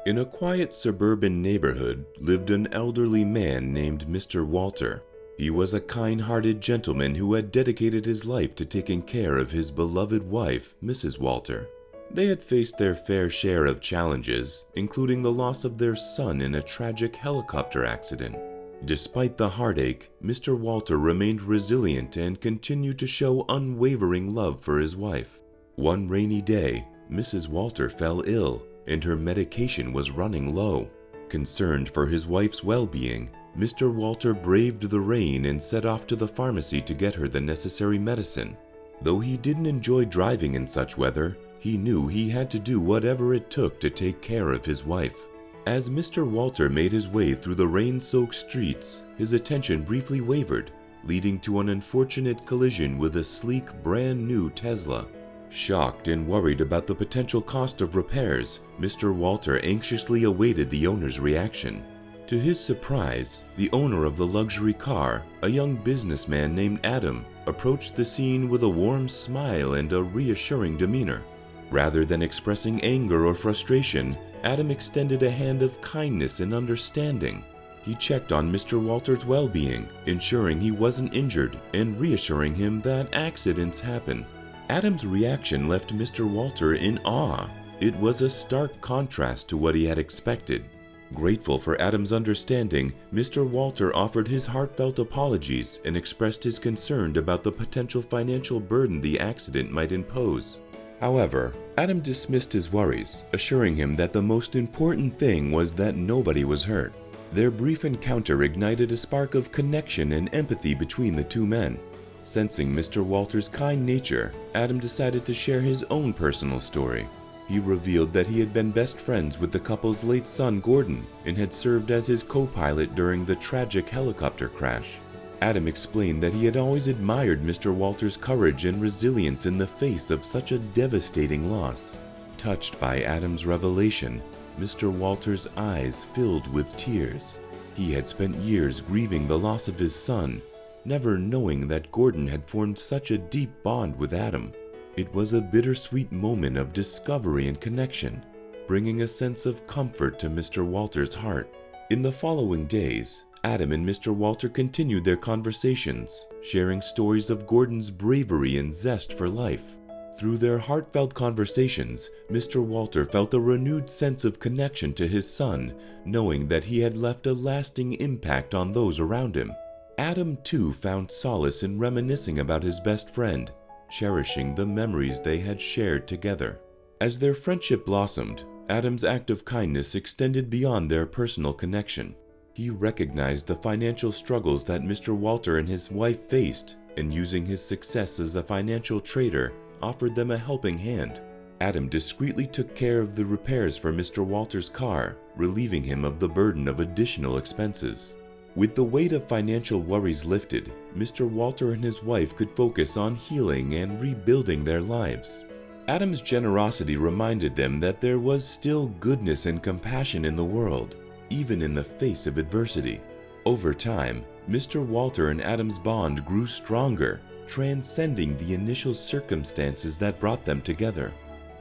In a quiet suburban neighborhood lived an elderly man named Mr. Walter. He was a kind-hearted gentleman who had dedicated his life to taking care of his beloved wife, Mrs. Walter. They had faced their fair share of challenges, including the loss of their son in a tragic helicopter accident. Despite the heartache, Mr. Walter remained resilient and continued to show unwavering love for his wife. One rainy day, Mrs. Walter fell ill, and her medication was running low. Concerned for his wife's well-being, Mr. Walter braved the rain and set off to the pharmacy to get her the necessary medicine. Though he didn't enjoy driving in such weather, he knew he had to do whatever it took to take care of his wife. As Mr. Walter made his way through the rain-soaked streets, his attention briefly wavered, leading to an unfortunate collision with a sleek, brand-new Tesla. Shocked and worried about the potential cost of repairs, Mr. Walter anxiously awaited the owner's reaction. To his surprise, the owner of the luxury car, a young businessman named Adam, approached the scene with a warm smile and a reassuring demeanor. Rather than expressing anger or frustration, Adam extended a hand of kindness and understanding. He checked on Mr. Walter's well-being, ensuring he wasn't injured and reassuring him that accidents happen. Adam's reaction left Mr. Walter in awe. It was a stark contrast to what he had expected. Grateful for Adam's understanding, Mr. Walter offered his heartfelt apologies and expressed his concern about the potential financial burden the accident might impose. However, Adam dismissed his worries, assuring him that the most important thing was that nobody was hurt. Their brief encounter ignited a spark of connection and empathy between the two men. Sensing Mr. Walter's kind nature, Adam decided to share his own personal story. He revealed that he had been best friends with the couple's late son, Gordon, and had served as his co-pilot during the tragic helicopter crash. Adam explained that he had always admired Mr. Walter's courage and resilience in the face of such a devastating loss. Touched by Adam's revelation, Mr. Walter's eyes filled with tears. He had spent years grieving the loss of his son, never knowing that Gordon had formed such a deep bond with Adam. It was a bittersweet moment of discovery and connection, bringing a sense of comfort to Mr. Walter's heart. In the following days, Adam and Mr. Walter continued their conversations, sharing stories of Gordon's bravery and zest for life. Through their heartfelt conversations, Mr. Walter felt a renewed sense of connection to his son, knowing that he had left a lasting impact on those around him. Adam, too, found solace in reminiscing about his best friend, cherishing the memories they had shared together. As their friendship blossomed, Adam's act of kindness extended beyond their personal connection. He recognized the financial struggles that Mr. Walter and his wife faced, and using his success as a financial trader, offered them a helping hand. Adam discreetly took care of the repairs for Mr. Walter's car, relieving him of the burden of additional expenses. With the weight of financial worries lifted, Mr. Walter and his wife could focus on healing and rebuilding their lives. Adam's generosity reminded them that there was still goodness and compassion in the world, even in the face of adversity. Over time, Mr. Walter and Adam's bond grew stronger, transcending the initial circumstances that brought them together.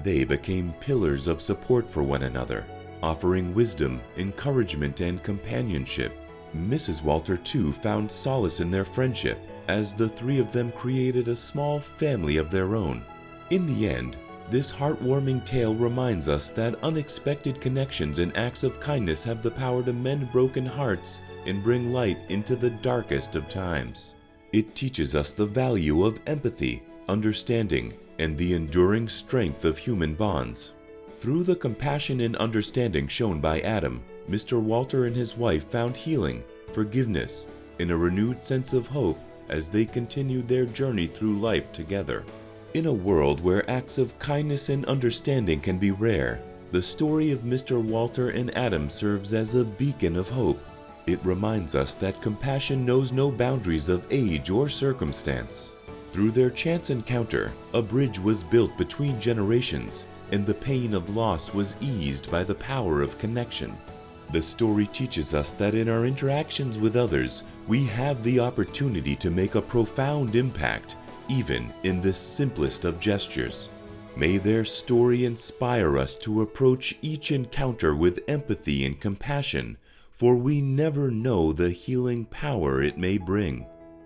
They became pillars of support for one another, offering wisdom, encouragement, and companionship. Mrs. Walter, too, found solace in their friendship, as the three of them created a small family of their own. In the end, this heartwarming tale reminds us that unexpected connections and acts of kindness have the power to mend broken hearts and bring light into the darkest of times. It teaches us the value of empathy, understanding, and the enduring strength of human bonds. Through the compassion and understanding shown by Adam, Mr. Walter and his wife found healing, forgiveness, and a renewed sense of hope as they continued their journey through life together. In a world where acts of kindness and understanding can be rare, the story of Mr. Walter and Adam serves as a beacon of hope. It reminds us that compassion knows no boundaries of age or circumstance. Through their chance encounter, a bridge was built between generations, and the pain of loss was eased by the power of connection. The story teaches us that in our interactions with others, we have the opportunity to make a profound impact, even in the simplest of gestures. May their story inspire us to approach each encounter with empathy and compassion, for we never know the healing power it may bring.